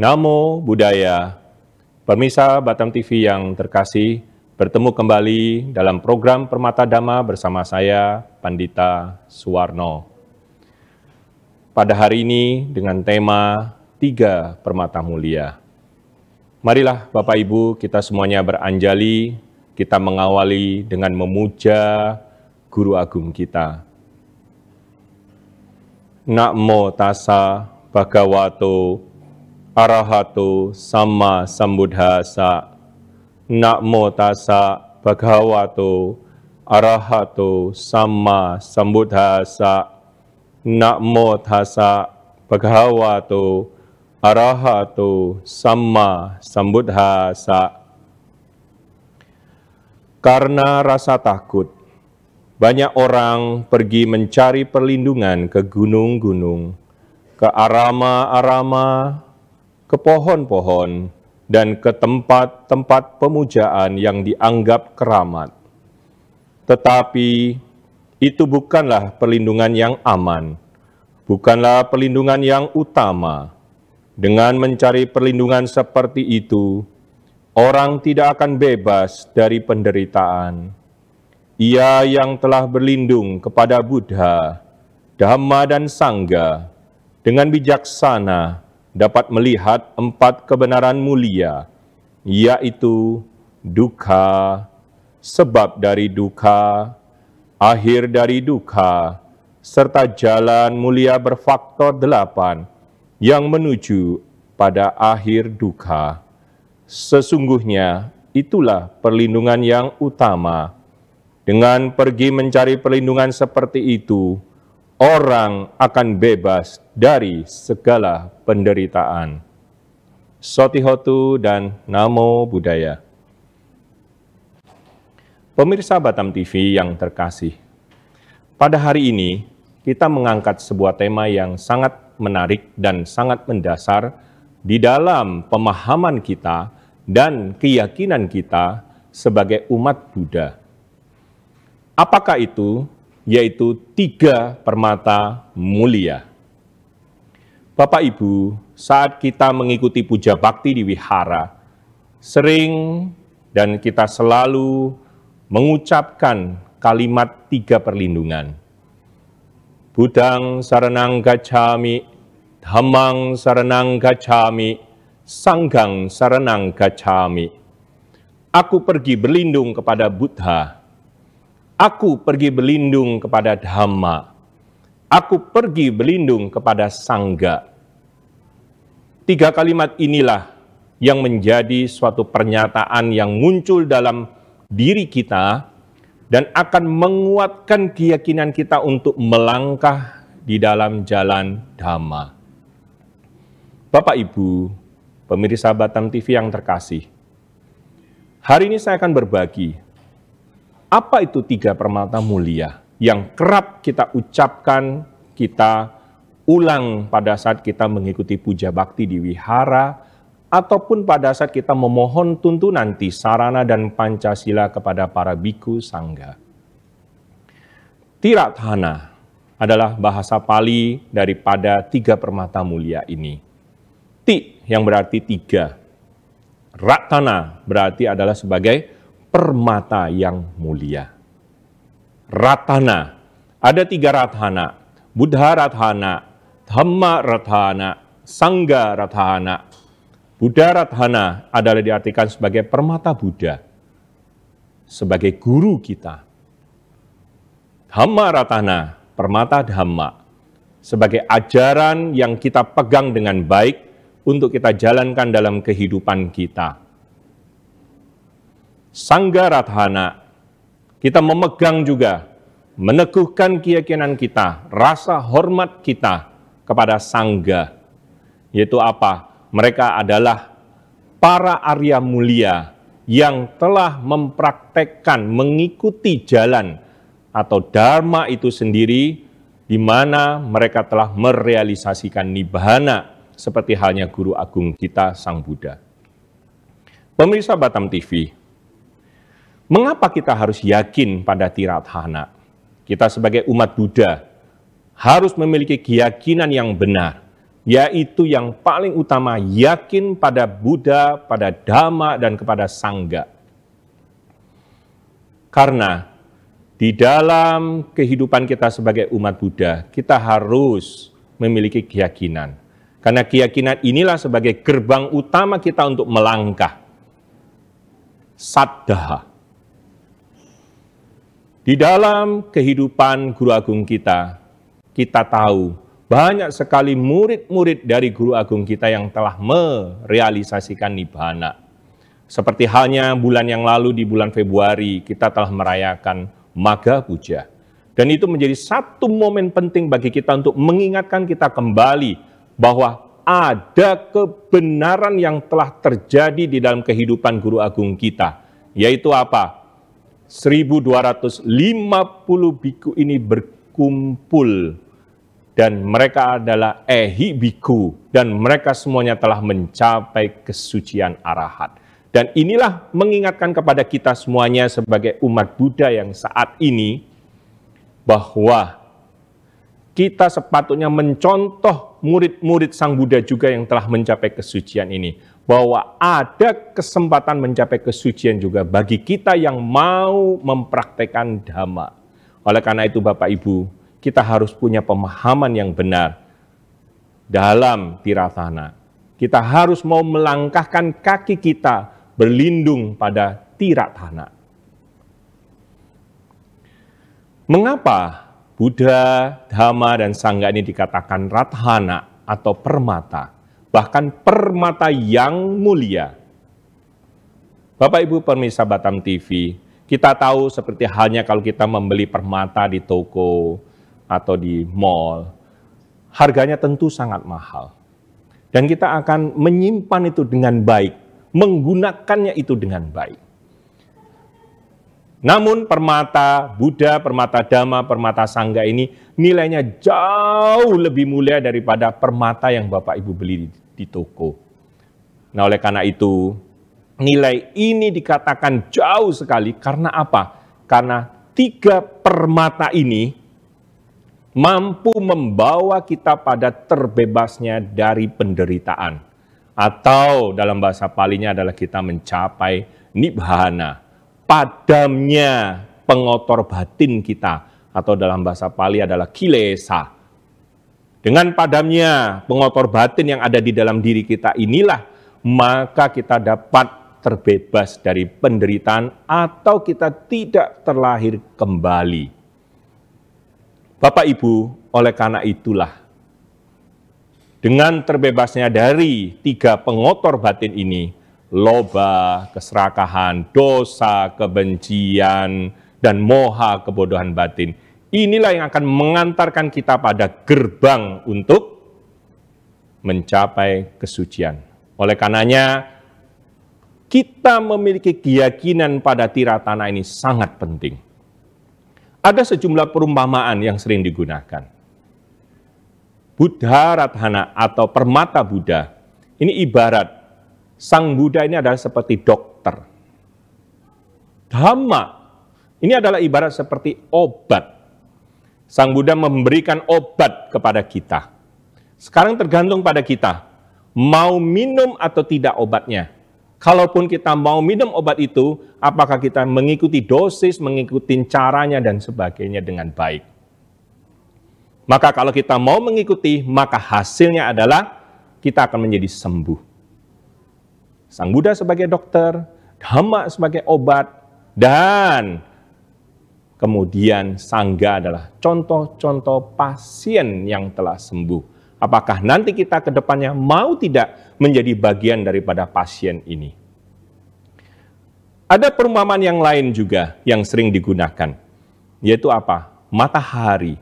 Namo Buddhaya. Pemirsa Batam TV yang terkasih, bertemu kembali dalam program Permata Dhamma bersama saya, Pandita Suwarno. Pada hari ini dengan tema 3 Permata Mulia. Marilah Bapak Ibu kita semuanya beranjali, kita mengawali dengan memuja Guru Agung kita. Namo tassa bhagavato arahato sama sambuddhassa. Namo tassa bhagavato arahato sama sambuddhassa. Namo tassa bhagavato arahato sama sambuddhassa. Karena rasa takut, banyak orang pergi mencari perlindungan ke gunung-gunung, ke arama-arama, ke pohon-pohon, dan ke tempat-tempat pemujaan yang dianggap keramat. Tetapi itu bukanlah perlindungan yang aman, bukanlah perlindungan yang utama. Dengan mencari perlindungan seperti itu, orang tidak akan bebas dari penderitaan. Ia yang telah berlindung kepada Buddha, Dhamma, dan Sangha, dengan bijaksana dapat melihat 4 kebenaran mulia, yaitu dukkha, sebab dari dukkha, akhir dari dukkha, serta jalan mulia berfaktor 8 yang menuju pada akhir dukkha. Sesungguhnya itulah perlindungan yang utama. Dengan pergi mencari perlindungan seperti itu, orang akan bebas dari segala penderitaan. Sotihotu dan Namo Buddhaya. Pemirsa Batam TV yang terkasih, pada hari ini kita mengangkat sebuah tema yang sangat menarik dan sangat mendasar di dalam pemahaman kita dan keyakinan kita sebagai umat Buddha. Apakah itu? Yaitu 3 permata mulia. Bapak Ibu, saat kita mengikuti puja bakti di wihara, sering dan kita selalu mengucapkan kalimat 3 perlindungan. Buddhang saranang gacchami, Dhammang saranang gacchami, Sanghang saranang gacchami. Aku pergi berlindung kepada Buddha. Aku pergi berlindung kepada Dhamma. Aku pergi berlindung kepada Sangha. 3 kalimat inilah yang menjadi suatu pernyataan yang muncul dalam diri kita dan akan menguatkan keyakinan kita untuk melangkah di dalam jalan Dhamma. Bapak Ibu, pemirsa Batam TV yang terkasih, hari ini saya akan berbagi apa itu 3 permata mulia yang kerap kita ucapkan, kita ulang pada saat kita mengikuti puja bakti di wihara, ataupun pada saat kita memohon tuntunan Tisarana dan Pancasila kepada para bhikkhu sangga. Tirathana adalah bahasa Pali daripada 3 permata mulia ini. Ti yang berarti 3. Ratana berarti adalah sebagai permata yang mulia. Ratana, ada 3 ratana, Buddha ratana, Dhamma ratana, Sangha ratana. Buddha ratana adalah diartikan sebagai permata Buddha, sebagai guru kita. Dhamma ratana, permata Dhamma, sebagai ajaran yang kita pegang dengan baik untuk kita jalankan dalam kehidupan kita. Sangha ratana, kita memegang juga, meneguhkan keyakinan kita, rasa hormat kita kepada Sangha. Yaitu apa? Mereka adalah para Arya mulia yang telah mempraktekkan, mengikuti jalan atau Dharma itu sendiri, di mana mereka telah merealisasikan Nibbana, seperti halnya Guru Agung kita, Sang Buddha. Pemirsa Batam TV, mengapa kita harus yakin pada Tirathana? Kita sebagai umat Buddha harus memiliki keyakinan yang benar, yaitu yang paling utama, yakin pada Buddha, pada Dhamma, dan kepada Sangha. Karena di dalam kehidupan kita sebagai umat Buddha, kita harus memiliki keyakinan. Karena keyakinan inilah sebagai gerbang utama kita untuk melangkah. Saddha. Di dalam kehidupan Guru Agung kita tahu banyak sekali murid-murid dari Guru Agung kita yang telah merealisasikan Nibbana. Seperti halnya bulan yang lalu di bulan Februari, kita telah merayakan Magha Puja. Dan itu menjadi satu momen penting bagi kita untuk mengingatkan kita kembali bahwa ada kebenaran yang telah terjadi di dalam kehidupan Guru Agung kita. Yaitu apa? 1250 biku ini berkumpul. Dan mereka adalah ehi biku. Dan mereka semuanya telah mencapai kesucian arahat. Dan inilah mengingatkan kepada kita semuanya sebagai umat Buddha yang saat ini, bahwa kita sepatutnya mencontoh murid-murid Sang Buddha juga yang telah mencapai kesucian ini. Bahwa ada kesempatan mencapai kesucian juga bagi kita yang mau mempraktekkan Dhamma. Oleh karena itu Bapak Ibu, kita harus punya pemahaman yang benar dalam Tiratthana. Kita harus mau melangkahkan kaki kita berlindung pada Tiratthana. Mengapa Buddha, Dhamma, dan Sangha ini dikatakan Ratthana atau permata? Bahkan permata yang mulia. Bapak Ibu pemirsa Batam TV, kita tahu seperti halnya kalau kita membeli permata di toko atau di mall, harganya tentu sangat mahal. Dan kita akan menyimpan itu dengan baik, menggunakannya itu dengan baik. Namun permata Buddha, permata Dhamma, permata Sangha ini nilainya jauh lebih mulia daripada permata yang Bapak Ibu beli di toko. Nah, oleh karena itu, nilai ini dikatakan jauh sekali. Karena apa? Karena 3 permata ini mampu membawa kita pada terbebasnya dari penderitaan. Atau dalam bahasa Palinya adalah kita mencapai Nibbana, padamnya pengotor batin kita, atau dalam bahasa Pali adalah kilesa. Dengan padamnya pengotor batin yang ada di dalam diri kita inilah, maka kita dapat terbebas dari penderitaan atau kita tidak terlahir kembali. Bapak Ibu, oleh karena itulah, dengan terbebasnya dari 3 pengotor batin ini, loba, keserakahan, dosa, kebencian, dan moha, kebodohan batin, inilah yang akan mengantarkan kita pada gerbang untuk mencapai kesucian. Oleh karenanya, kita memiliki keyakinan pada Tiratthana ini sangat penting. Ada sejumlah perumpamaan yang sering digunakan. Buddha Ratthana atau permata Buddha, ini ibarat Sang Buddha ini adalah seperti dokter. Dhamma, ini adalah ibarat seperti obat. Sang Buddha memberikan obat kepada kita. Sekarang tergantung pada kita, mau minum atau tidak obatnya. Kalaupun kita mau minum obat itu, apakah kita mengikuti dosis, mengikuti caranya, dan sebagainya dengan baik. Maka kalau kita mau mengikuti, maka hasilnya adalah kita akan menjadi sembuh. Sang Buddha sebagai dokter, Dhamma sebagai obat, dan kemudian Sangha adalah contoh-contoh pasien yang telah sembuh. Apakah nanti kita ke depannya mau tidak menjadi bagian daripada pasien ini? Ada perumpamaan yang lain juga yang sering digunakan, yaitu apa? Matahari.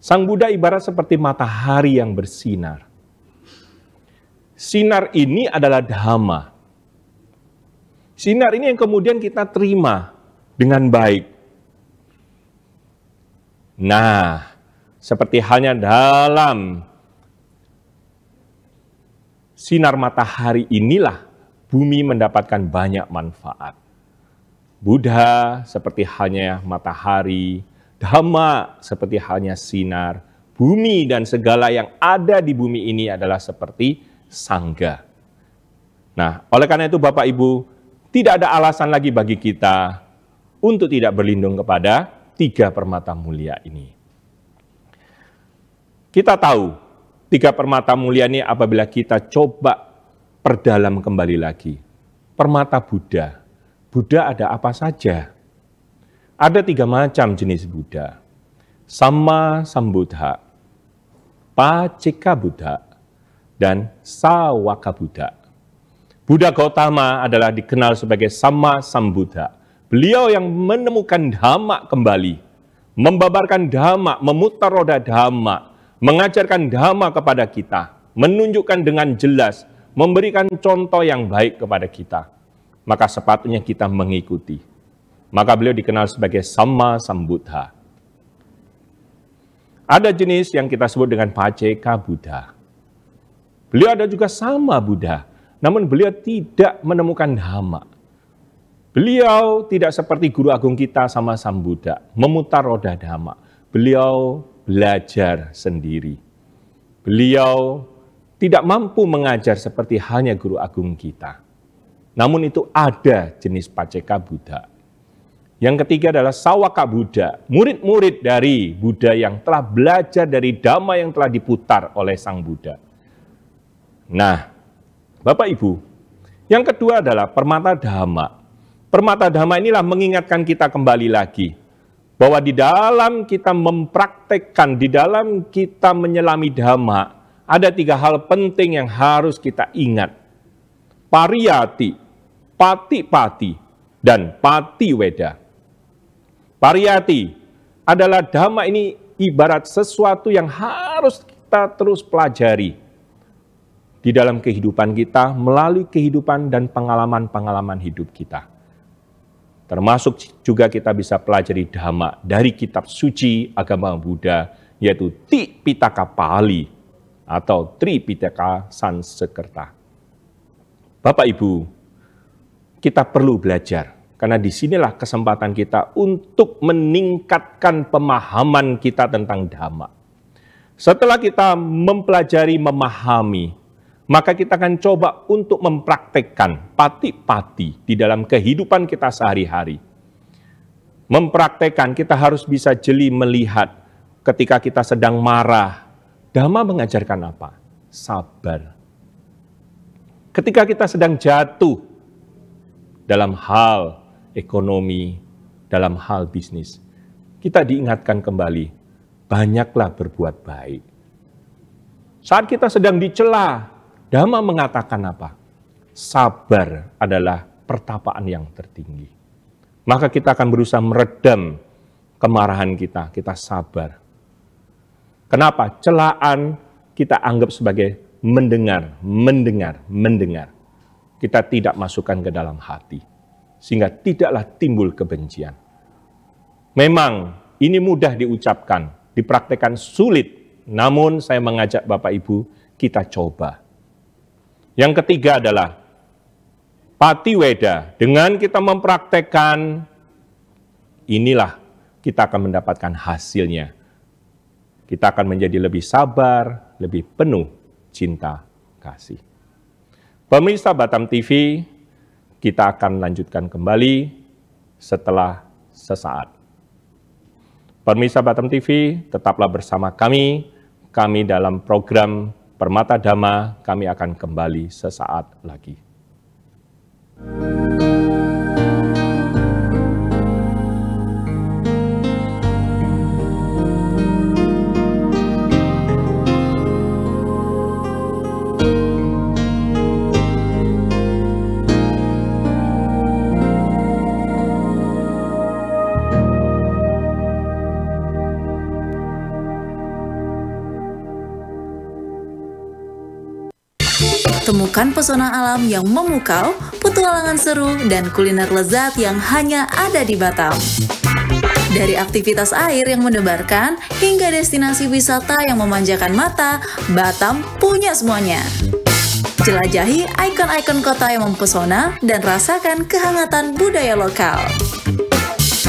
Sang Buddha ibarat seperti matahari yang bersinar. Sinar ini adalah Dhamma. Sinar ini yang kemudian kita terima dengan baik. Nah, seperti halnya dalam sinar matahari inilah bumi mendapatkan banyak manfaat. Buddha seperti halnya matahari, Dhamma seperti halnya sinar, bumi dan segala yang ada di bumi ini adalah seperti sangga. Nah, oleh karena itu Bapak Ibu, tidak ada alasan lagi bagi kita untuk tidak berlindung kepada 3 permata mulia ini. Kita tahu 3 permata mulia ini apabila kita coba perdalam kembali lagi. Permata Buddha. Buddha ada apa saja? Ada 3 macam jenis Buddha. Samma Sambuddha, Pacceka Buddha, dan Sawaka Buddha. Buddha Gautama adalah dikenal sebagai Samma Sambuddha. Beliau yang menemukan Dhamma kembali, membabarkan Dhamma, memutar roda Dhamma, mengajarkan Dhamma kepada kita, menunjukkan dengan jelas, memberikan contoh yang baik kepada kita. Maka sepatutnya kita mengikuti. Maka beliau dikenal sebagai Samma Sambuddha. Ada jenis yang kita sebut dengan Pacceka Buddha. Beliau ada juga sama Buddha, namun beliau tidak menemukan Dhamma. Beliau tidak seperti guru agung kita Samma Sambuddha, memutar roda Dhamma. Beliau belajar sendiri. Beliau tidak mampu mengajar seperti halnya guru agung kita. Namun itu ada jenis Pacceka Buddha. Yang ketiga adalah Sawaka Buddha, murid-murid dari Buddha yang telah belajar dari Dhamma yang telah diputar oleh Sang Buddha. Nah, Bapak Ibu, yang kedua adalah permata Dhamma. Permata Dhamma inilah mengingatkan kita kembali lagi bahwa di dalam kita mempraktekkan, di dalam kita menyelami Dhamma, ada 3 hal penting yang harus kita ingat. Pariyati, pati-pati, dan patiweda. Pariyati adalah Dhamma ini ibarat sesuatu yang harus kita terus pelajari di dalam kehidupan kita, melalui kehidupan dan pengalaman-pengalaman hidup kita. Termasuk juga kita bisa pelajari Dhamma dari kitab suci agama Buddha, yaitu Tipitaka Pali atau Tripitaka Sanskerta. Bapak Ibu, kita perlu belajar. Karena disinilah kesempatan kita untuk meningkatkan pemahaman kita tentang Dhamma. Setelah kita mempelajari, memahami, maka kita akan coba untuk mempraktekkan pati-pati di dalam kehidupan kita sehari-hari. Mempraktekkan, kita harus bisa jeli melihat ketika kita sedang marah. Dhamma mengajarkan apa? Sabar. Ketika kita sedang jatuh dalam hal ekonomi, dalam hal bisnis, kita diingatkan kembali, banyaklah berbuat baik. Saat kita sedang dicela, Dhamma mengatakan apa? Sabar adalah pertapaan yang tertinggi. Maka kita akan berusaha meredam kemarahan kita, kita sabar. Kenapa? Celaan kita anggap sebagai mendengar. Kita tidak masukkan ke dalam hati. Sehingga tidaklah timbul kebencian. Memang ini mudah diucapkan, dipraktekkan sulit, namun saya mengajak Bapak Ibu, kita coba. Yang ketiga adalah patiweda. Dengan kita mempraktekkan, inilah kita akan mendapatkan hasilnya. Kita akan menjadi lebih sabar, lebih penuh cinta kasih. Pemirsa Batam TV, kita akan lanjutkan kembali setelah sesaat. Pemirsa Batam TV, tetaplah bersama kami dalam program Permata Dhamma, kami akan kembali sesaat lagi. Temukan pesona alam yang memukau, petualangan seru, dan kuliner lezat yang hanya ada di Batam. Dari aktivitas air yang mendebarkan, hingga destinasi wisata yang memanjakan mata, Batam punya semuanya. Jelajahi ikon-ikon kota yang mempesona dan rasakan kehangatan budaya lokal.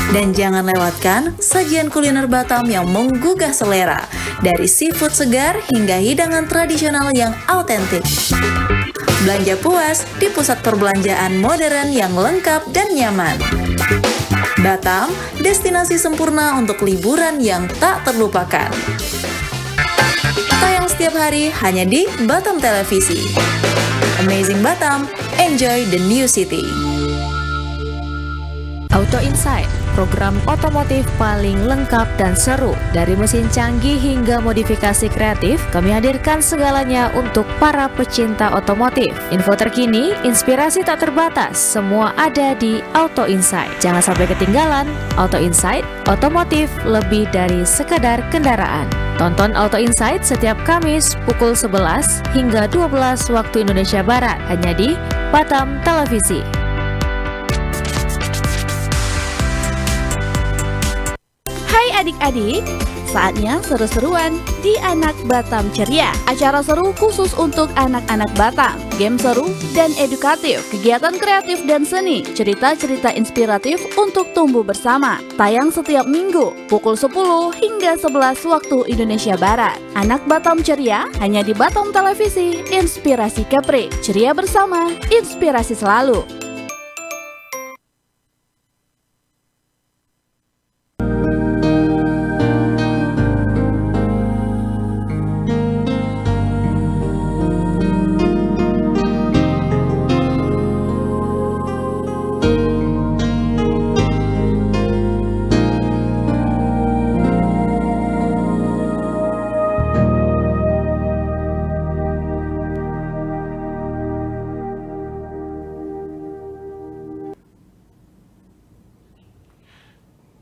Dan jangan lewatkan sajian kuliner Batam yang menggugah selera, dari seafood segar hingga hidangan tradisional yang autentik. Belanja puas di pusat perbelanjaan modern yang lengkap dan nyaman. Batam, destinasi sempurna untuk liburan yang tak terlupakan. Tayang setiap hari hanya di Batam Televisi. Amazing Batam, enjoy the new city. Auto Insight, program otomotif paling lengkap dan seru. Dari mesin canggih hingga modifikasi kreatif, kami hadirkan segalanya untuk para pecinta otomotif. Info terkini, inspirasi tak terbatas, semua ada di Auto Insight. Jangan sampai ketinggalan. Auto Insight, otomotif lebih dari sekadar kendaraan. Tonton Auto Insight setiap Kamis pukul 11 hingga 12 waktu Indonesia Barat, hanya di Batam Televisi. Adik-adik, saatnya seru-seruan di Anak Batam Ceria. Acara seru khusus untuk anak-anak Batam. Game seru dan edukatif, kegiatan kreatif dan seni, cerita-cerita inspiratif untuk tumbuh bersama. Tayang setiap minggu pukul 10 hingga 11 waktu Indonesia Barat. Anak Batam Ceria hanya di Batam Televisi. Inspirasi Kepri, ceria bersama, inspirasi selalu.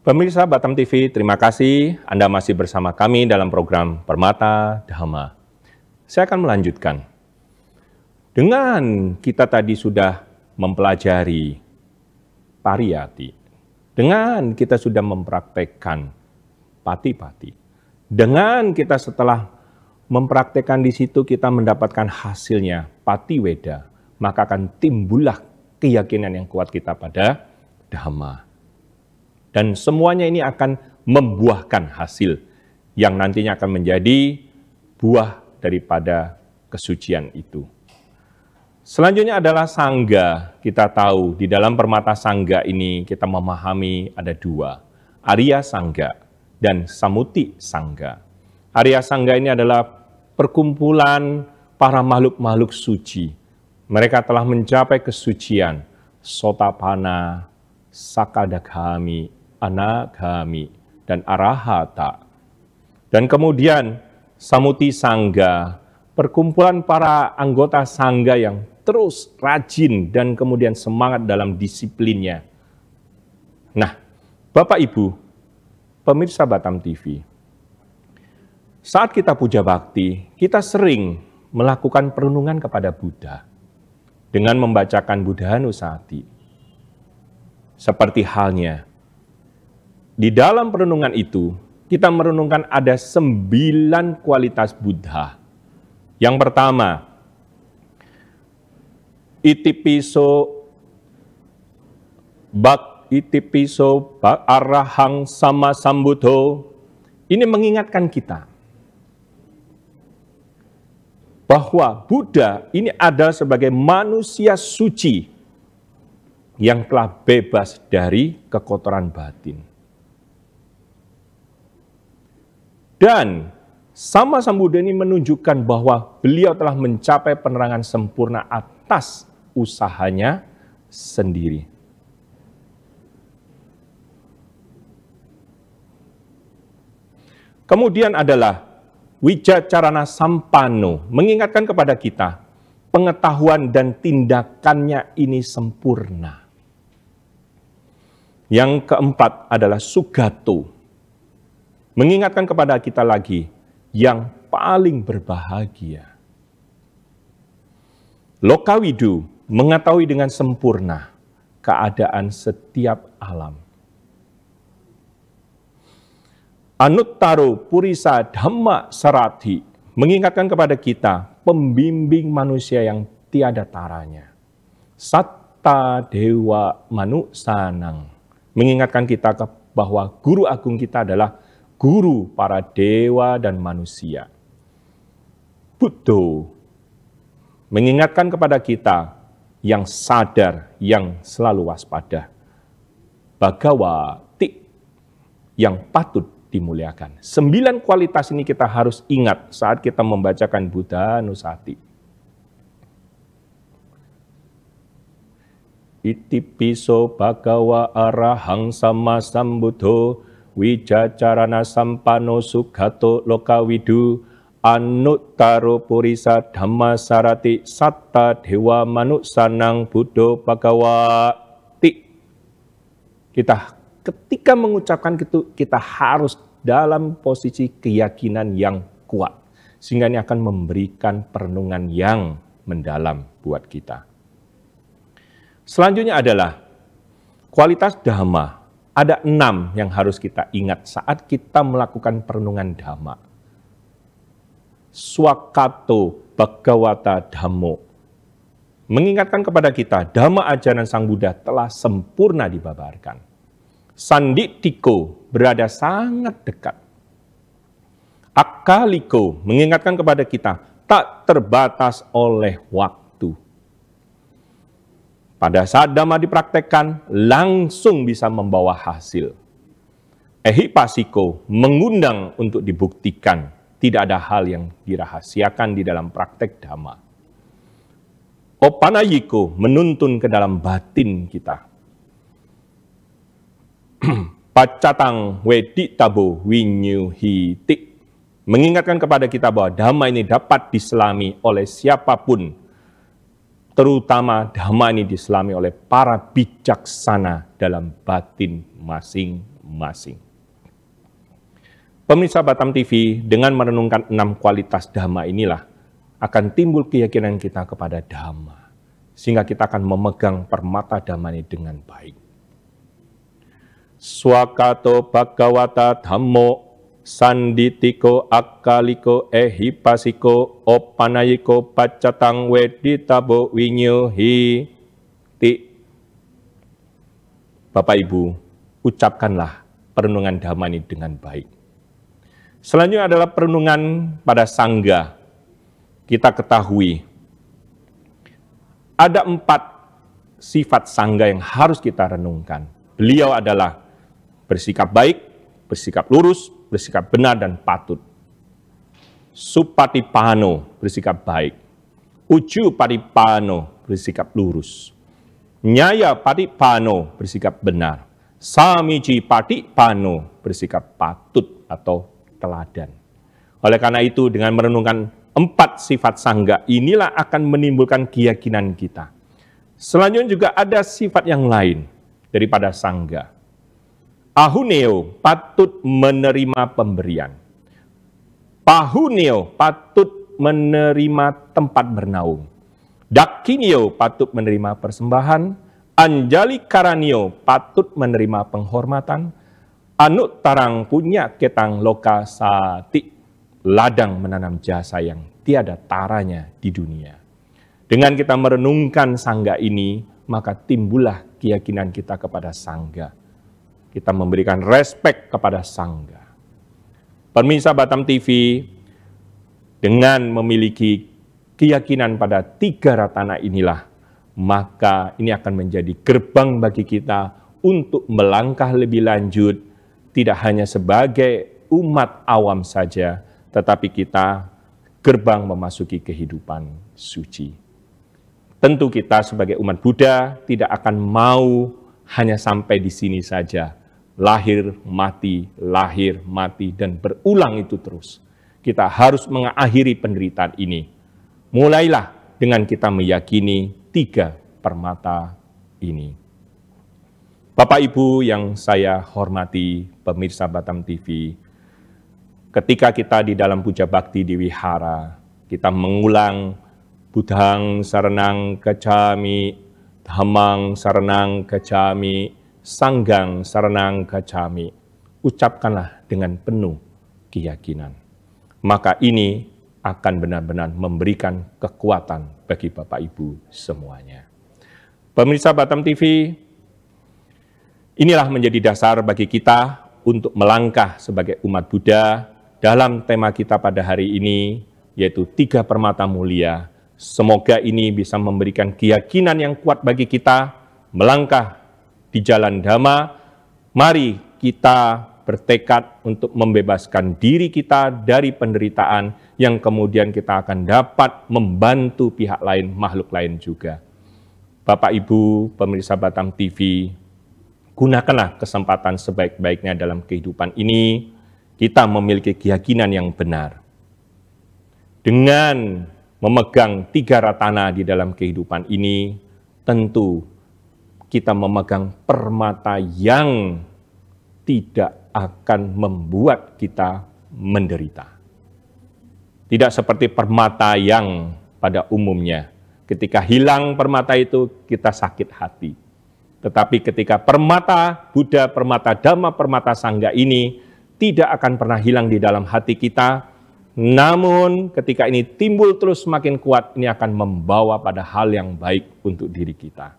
Pemirsa Batam TV, terima kasih Anda masih bersama kami dalam program Permata Dhamma. Saya akan melanjutkan. Dengan kita tadi sudah mempelajari pariyati, dengan kita sudah mempraktekkan pati-pati, dengan kita setelah mempraktekkan di situ kita mendapatkan hasilnya patiweda, maka akan timbullah keyakinan yang kuat kita pada Dhamma. Dan semuanya ini akan membuahkan hasil yang nantinya akan menjadi buah daripada kesucian itu. Selanjutnya adalah sangga. Kita tahu di dalam permata sangga ini kita memahami ada dua. Arya sangga dan samuti sangga. Arya sangga ini adalah perkumpulan para makhluk-makhluk suci. Mereka telah mencapai kesucian. Sotapana, sakadagami, anagami, dan arahata. Dan kemudian samuti sangga, perkumpulan para anggota sangga yang terus rajin dan kemudian semangat dalam disiplinnya. Nah, Bapak Ibu, pemirsa Batam TV, saat kita puja bakti, kita sering melakukan perenungan kepada Buddha dengan membacakan Buddhanussati. Seperti halnya di dalam perenungan itu, kita merenungkan ada 9 kualitas Buddha. Yang pertama, itipiso arahang sama sambuddho. Ini mengingatkan kita bahwa Buddha ini adalah sebagai manusia suci yang telah bebas dari kekotoran batin. Dan sama Sambuddha ini menunjukkan bahwa beliau telah mencapai penerangan sempurna atas usahanya sendiri. Kemudian adalah Wijacarana Sampano, mengingatkan kepada kita pengetahuan dan tindakannya ini sempurna. Yang keempat adalah Sugato, mengingatkan kepada kita lagi yang paling berbahagia. Lokawidu, mengetahui dengan sempurna keadaan setiap alam. Anuttaro Purisa Dhamma Sarati, mengingatkan kepada kita pembimbing manusia yang tiada taranya. Satta Dewa Manusanang, mengingatkan kita bahwa guru agung kita adalah guru para dewa dan manusia. Buddha mengingatkan kepada kita yang sadar, yang selalu waspada. Bhagawati yang patut dimuliakan. 9 kualitas ini kita harus ingat saat kita membacakan Buddha Nusati. Iti piso bhagawa arahang sama sambuddho wijacarana sampano sukhato lokawidu anuttaro purisa dhamma sarati satta dewa manuksanang buddho bhagawati. Ketika mengucapkan itu, kita harus dalam posisi keyakinan yang kuat. Sehingga ini akan memberikan perenungan yang mendalam buat kita. Selanjutnya adalah kualitas dhamma. Ada 6 yang harus kita ingat saat kita melakukan perenungan dhamma. Swakato Bhagawata Dhammo. Mengingatkan kepada kita, dhamma ajaran Sang Buddha telah sempurna dibabarkan. Sanditiko berada sangat dekat. Akaliko mengingatkan kepada kita, tak terbatas oleh waktu. Pada saat dhamma dipraktekkan, langsung bisa membawa hasil. Ehipasiko mengundang untuk dibuktikan. Tidak ada hal yang dirahasiakan di dalam praktek dhamma. Opanayiko menuntun ke dalam batin kita. Pacatang weditabo winyuhiti. Mengingatkan kepada kita bahwa dhamma ini dapat diselami oleh siapapun. Terutama dhamma ini diselami oleh para bijaksana dalam batin masing-masing. Pemirsa Batam TV, dengan merenungkan 6 kualitas dhamma inilah akan timbul keyakinan kita kepada dhamma. Sehingga kita akan memegang permata dhamma ini dengan baik. Swakato Bhagawata Dhammo Sanditiko akaliko ehipasiko opanayiko pacatang weditabo winyuhiti. Bapak Ibu, ucapkanlah perenungan dhamma ini dengan baik. Selanjutnya adalah perenungan pada sangga. Kita ketahui ada 4 sifat sangga yang harus kita renungkan. Beliau adalah bersikap baik, bersikap lurus, bersikap benar dan patut. Supatipano, bersikap baik. Uju patipano, bersikap lurus. Nyaya patipano, bersikap benar. Samiji patipano, bersikap patut atau teladan. Oleh karena itu, dengan merenungkan 4 sifat sangga, inilah akan menimbulkan keyakinan kita. Selanjutnya juga ada sifat yang lain daripada sangga. Ahuneo, patut menerima pemberian. Pahuneo, patut menerima tempat bernaung. Dakinio, patut menerima persembahan. Anjali karanio, patut menerima penghormatan. Anuttarang punya ketang loka sati, ladang menanam jasa yang tiada taranya di dunia. Dengan kita merenungkan sangga ini, maka timbullah keyakinan kita kepada sangga. Kita memberikan respek kepada sangga. Pemirsa Batam TV, dengan memiliki keyakinan pada 3 ratana inilah, maka ini akan menjadi gerbang bagi kita untuk melangkah lebih lanjut, tidak hanya sebagai umat awam saja, tetapi kita gerbang memasuki kehidupan suci. Tentu kita sebagai umat Buddha tidak akan mau hanya sampai di sini saja. Lahir, mati, dan berulang itu terus. Kita harus mengakhiri penderitaan ini. Mulailah dengan kita meyakini 3 permata ini. Bapak Ibu yang saya hormati, pemirsa Batam TV, ketika kita di dalam puja bakti di wihara, kita mengulang Buddhang saranang gacchami, Dhammang saranang gacchami, Sanggang saranang gacchami. Ucapkanlah dengan penuh keyakinan. Maka ini akan benar-benar memberikan kekuatan bagi Bapak Ibu semuanya. Pemirsa Batam TV, Inilah menjadi dasar bagi kita untuk melangkah sebagai umat Buddha dalam tema kita pada hari ini, yaitu 3 permata mulia. Semoga ini bisa memberikan keyakinan yang kuat bagi kita melangkah di jalan Dhamma. Mari kita bertekad untuk membebaskan diri kita dari penderitaan yang kemudian kita akan dapat membantu pihak lain, makhluk lain juga. Bapak Ibu pemirsa Batam TV, gunakanlah kesempatan sebaik-baiknya dalam kehidupan ini. Kita memiliki keyakinan yang benar. Dengan memegang 3 ratana di dalam kehidupan ini, tentu kita memegang permata yang tidak akan membuat kita menderita. Tidak seperti permata yang pada umumnya, ketika hilang permata itu kita sakit hati. Tetapi ketika permata Buddha, permata Dhamma, permata Sangha ini tidak akan pernah hilang di dalam hati kita, namun ketika ini timbul terus semakin kuat, ini akan membawa pada hal yang baik untuk diri kita.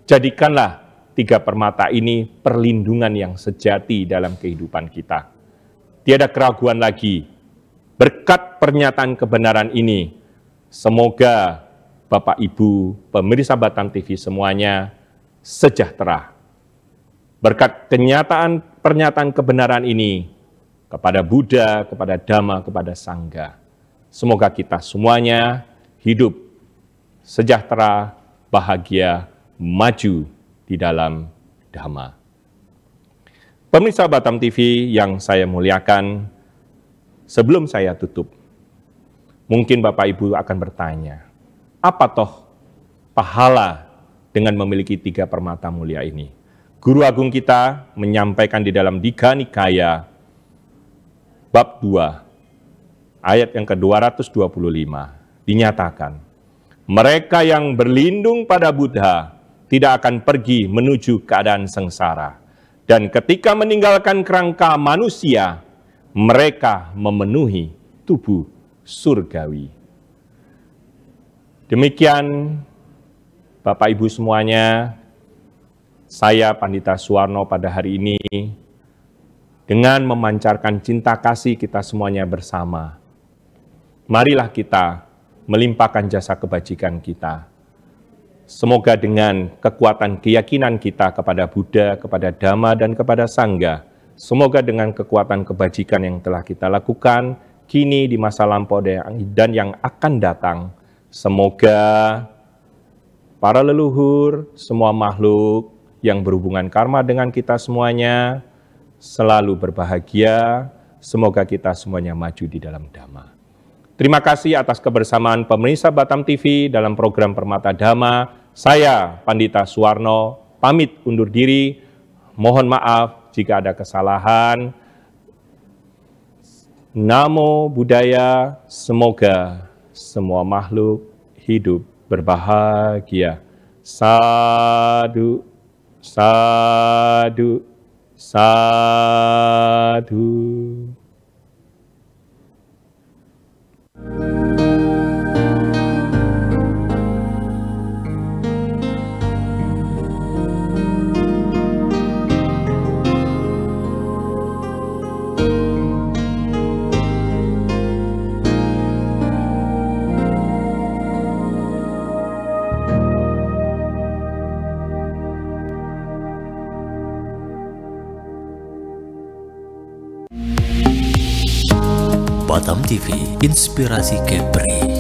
Jadikanlah 3 permata ini perlindungan yang sejati dalam kehidupan kita. Tiada keraguan lagi. Berkat pernyataan kebenaran ini, semoga Bapak Ibu pemirsa Batam TV semuanya sejahtera. Berkat pernyataan kebenaran ini kepada Buddha, kepada Dhamma, kepada Sangha, semoga kita semuanya hidup sejahtera, bahagia, maju di dalam Dhamma. Pemirsa Batam TV yang saya muliakan, sebelum saya tutup, mungkin Bapak Ibu akan bertanya, apa toh pahala dengan memiliki 3 permata mulia ini? Guru Agung kita menyampaikan di dalam Digha Nikaya, bab 2, ayat yang ke-225, dinyatakan, mereka yang berlindung pada Buddha tidak akan pergi menuju keadaan sengsara. Dan ketika meninggalkan kerangka manusia, mereka memenuhi tubuh surgawi. Demikian Bapak Ibu semuanya, saya Pandita Suwarno pada hari ini, dengan memancarkan cinta kasih kita semuanya bersama, marilah kita melimpahkan jasa kebajikan kita. Semoga dengan kekuatan keyakinan kita kepada Buddha, kepada Dhamma, dan kepada Sangha, semoga dengan kekuatan kebajikan yang telah kita lakukan kini di masa lampau dan yang akan datang, semoga para leluhur, semua makhluk yang berhubungan karma dengan kita semuanya selalu berbahagia. Semoga kita semuanya maju di dalam Dhamma. Terima kasih atas kebersamaan pemirsa Batam TV dalam program Permata Dhamma. Saya, Pandita Suwarno, pamit undur diri. Mohon maaf jika ada kesalahan. Namo Buddhaya, semoga semua makhluk hidup berbahagia. Sadhu, sadhu, sadhu. Batam TV, inspirasi Kepri.